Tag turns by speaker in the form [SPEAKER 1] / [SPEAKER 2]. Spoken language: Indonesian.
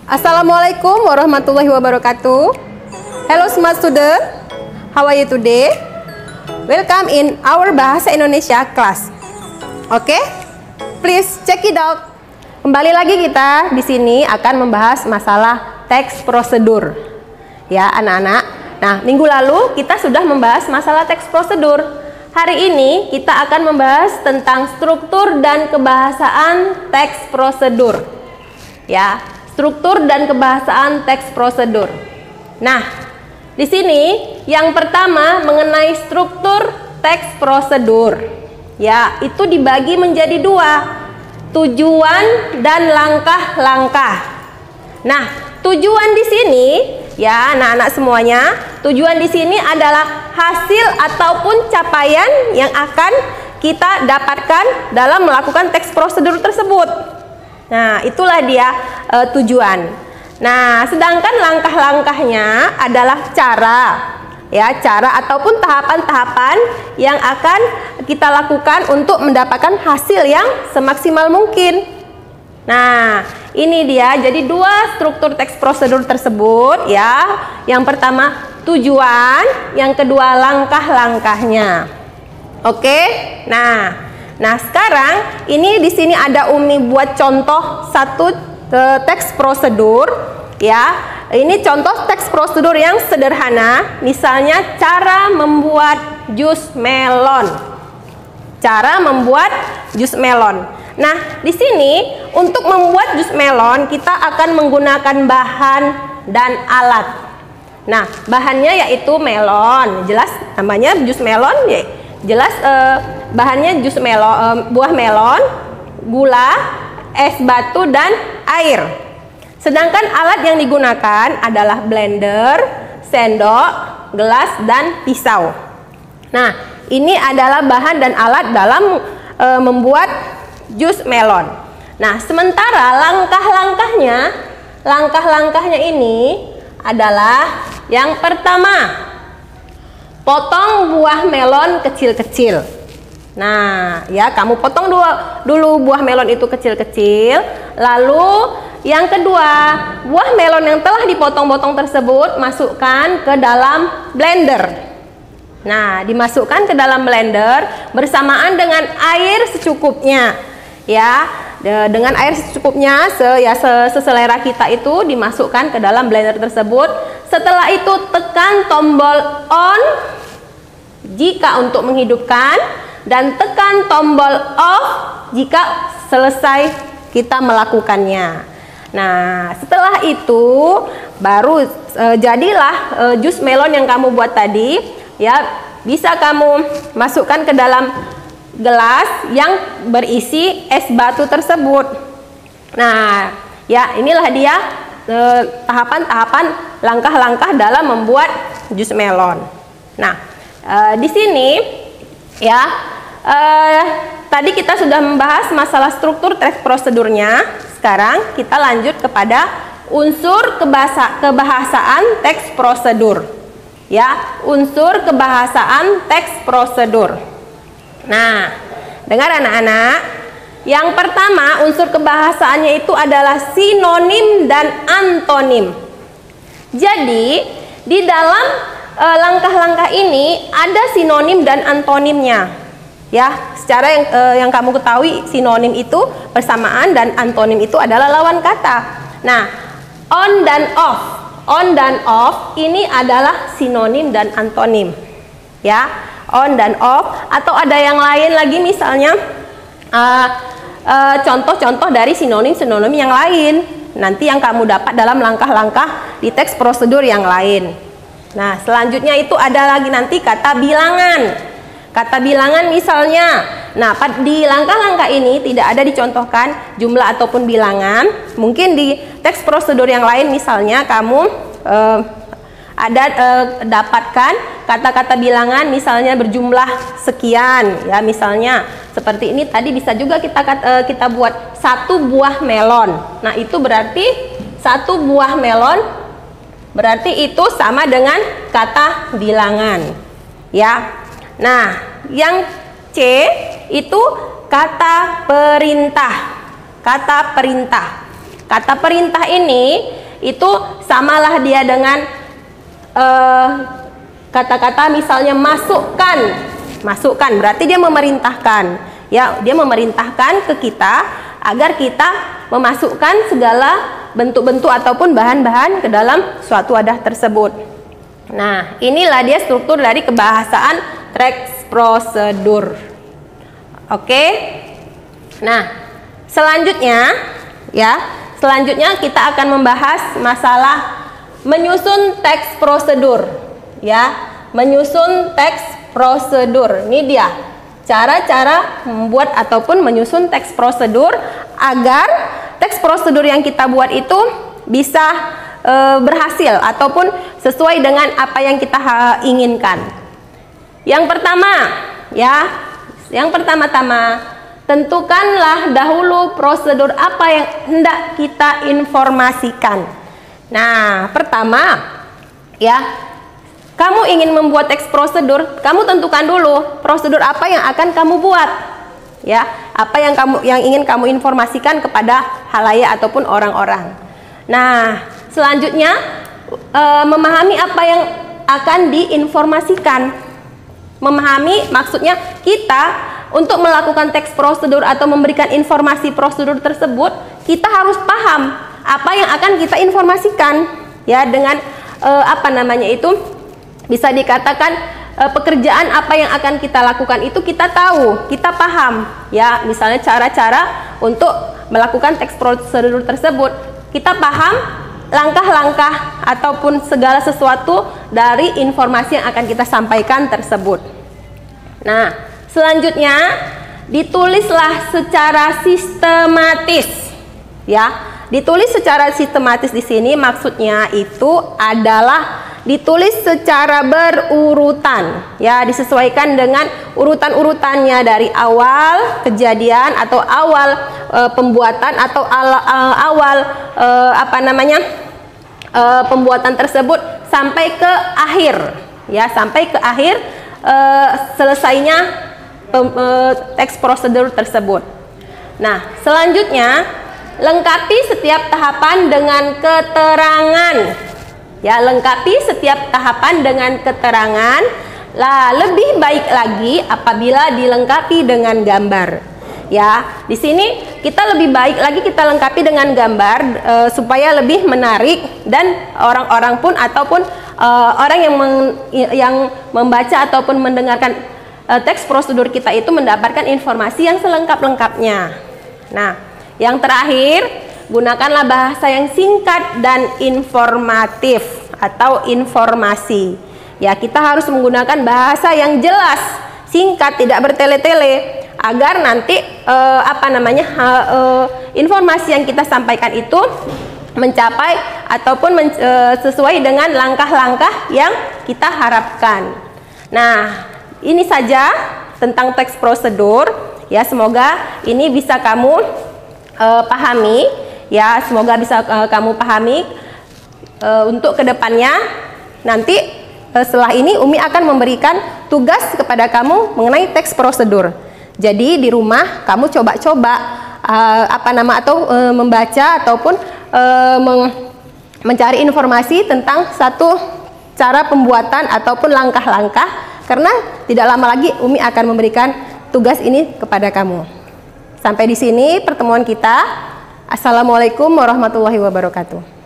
[SPEAKER 1] Assalamualaikum warahmatullahi wabarakatuh. Hello smart student, how are you today? Welcome in our Bahasa Indonesia class. Oke, please check it out. Kembali lagi kita di sini akan membahas masalah teks prosedur. Ya anak-anak. Nah, minggu lalu kita sudah membahas masalah teks prosedur. Hari ini kita akan membahas tentang struktur dan kebahasaan teks prosedur. Ya, struktur dan kebahasaan teks prosedur. Nah, di sini yang pertama mengenai struktur teks prosedur. Ya, itu dibagi menjadi dua, tujuan dan langkah-langkah. Nah, tujuan di sini ya anak-anak semuanya, tujuan di sini adalah hasil ataupun capaian yang akan kita dapatkan dalam melakukan teks prosedur tersebut. Nah, itulah dia tujuan. Nah, sedangkan langkah-langkahnya adalah cara. Ya, cara ataupun tahapan-tahapan yang akan kita lakukan untuk mendapatkan hasil yang semaksimal mungkin. Nah, ini dia. Jadi dua struktur teks prosedur tersebut ya. Yang pertama tujuan, yang kedua langkah-langkahnya. Oke? Nah, sekarang ini di sini ada Umi buat contoh satu teks prosedur ya. Ini contoh teks prosedur yang sederhana. Misalnya cara membuat jus melon. Cara membuat jus melon. Nah, di sini untuk membuat jus melon kita akan menggunakan bahan dan alat. Nah, bahannya yaitu melon. Jelas namanya jus melon ya. Jelas bahannya jus melon, buah melon, gula, es batu dan air. Sedangkan alat yang digunakan adalah blender, sendok, gelas dan pisau. Nah, ini adalah bahan dan alat dalam membuat jus melon. Nah, sementara langkah-langkahnya ini adalah yang pertama, potong buah melon kecil-kecil. Nah, ya kamu potong dulu buah melon itu kecil-kecil. Lalu yang kedua, buah melon yang telah dipotong-potong tersebut masukkan ke dalam blender. Nah, dimasukkan ke dalam blender bersamaan dengan air secukupnya. Ya, dengan air secukupnya, seselera kita itu dimasukkan ke dalam blender tersebut. Setelah itu tekan tombol on jika untuk menghidupkan dan tekan tombol off jika selesai kita melakukannya. Nah, setelah itu baru jadilah jus melon yang kamu buat tadi. Ya, bisa kamu masukkan ke dalam gelas yang berisi es batu tersebut. Nah, ya inilah dia tahapan-tahapan langkah-langkah dalam membuat jus melon. Nah, di sini ya tadi kita sudah membahas masalah struktur teks prosedurnya. Sekarang kita lanjut kepada unsur kebahasaan teks prosedur. Ya, unsur kebahasaan teks prosedur. Nah, dengar anak-anak. Yang pertama, unsur kebahasaannya itu adalah sinonim dan antonim. Jadi, di dalam langkah-langkah ini ada sinonim dan antonimnya. Ya, secara yang kamu ketahui, sinonim itu persamaan dan antonim itu adalah lawan kata. Nah, on dan off. On dan off ini adalah sinonim dan antonim. Ya, on dan off, atau ada yang lain lagi misalnya contoh-contoh dari sinonim-sinonim yang lain nanti yang kamu dapat dalam langkah-langkah di teks prosedur yang lain. Nah, selanjutnya itu ada lagi nanti kata bilangan. Kata bilangan misalnya, nah di langkah-langkah ini tidak ada dicontohkan jumlah ataupun bilangan. Mungkin di teks prosedur yang lain misalnya kamu dapatkan kata-kata bilangan misalnya berjumlah sekian ya, misalnya seperti ini tadi bisa juga kita buat satu buah melon. Nah, itu berarti satu buah melon berarti itu sama dengan kata bilangan ya. Nah, yang C itu kata perintah. Kata perintah Kata perintah ini itu samalah dia dengan kata-kata misalnya masukkan berarti dia memerintahkan, ya, dia memerintahkan ke kita agar kita memasukkan segala bentuk-bentuk ataupun bahan-bahan ke dalam suatu wadah tersebut. Nah, inilah dia struktur dari kebahasaan teks prosedur. Oke. Nah, selanjutnya kita akan membahas masalah menyusun teks prosedur, ya. Menyusun teks prosedur. Ini dia cara-cara membuat ataupun menyusun teks prosedur agar teks prosedur yang kita buat itu bisa berhasil ataupun sesuai dengan apa yang kita inginkan. Yang pertama-tama tentukanlah dahulu prosedur apa yang hendak kita informasikan. Nah, pertama, ya, kamu ingin membuat teks prosedur, kamu tentukan dulu prosedur apa yang akan kamu buat, ya, apa yang ingin kamu informasikan kepada halayak ataupun orang-orang. Nah, selanjutnya memahami apa yang akan diinformasikan. Memahami maksudnya kita untuk melakukan teks prosedur atau memberikan informasi prosedur tersebut, kita harus paham apa yang akan kita informasikan, ya, dengan bisa dikatakan pekerjaan apa yang akan kita lakukan itu kita tahu, kita paham, ya, misalnya cara-cara untuk melakukan teks prosedur tersebut, kita paham langkah-langkah ataupun segala sesuatu dari informasi yang akan kita sampaikan tersebut. Nah, selanjutnya ditulislah secara sistematis, ya. Ditulis secara sistematis di sini maksudnya itu adalah ditulis secara berurutan, ya, disesuaikan dengan urutan-urutannya dari awal kejadian atau awal pembuatan atau pembuatan tersebut sampai ke akhir, ya, sampai ke akhir selesainya teks prosedur tersebut. Nah, selanjutnya lengkapi setiap tahapan dengan keterangan. Ya, lengkapi setiap tahapan dengan keterangan. Lah, lebih baik lagi apabila dilengkapi dengan gambar. Ya, di sini kita lebih baik lagi kita lengkapi dengan gambar supaya lebih menarik dan orang-orang pun ataupun orang yang membaca ataupun mendengarkan teks prosedur kita itu mendapatkan informasi yang selengkap-lengkapnya. Nah, yang terakhir, gunakanlah bahasa yang singkat dan informatif atau informasi. Ya, kita harus menggunakan bahasa yang jelas, singkat, tidak bertele-tele, agar nanti informasi yang kita sampaikan itu mencapai ataupun sesuai dengan langkah-langkah yang kita harapkan. Nah, ini saja tentang teks prosedur. Ya, semoga ini bisa kamu pahami, ya, semoga bisa kamu pahami untuk kedepannya. Nanti setelah ini Umi akan memberikan tugas kepada kamu mengenai teks prosedur. Jadi di rumah kamu coba-coba membaca ataupun mencari informasi tentang satu cara pembuatan ataupun langkah-langkah, karena tidak lama lagi Umi akan memberikan tugas ini kepada kamu. Sampai di sini pertemuan kita. Assalamualaikum warahmatullahi wabarakatuh.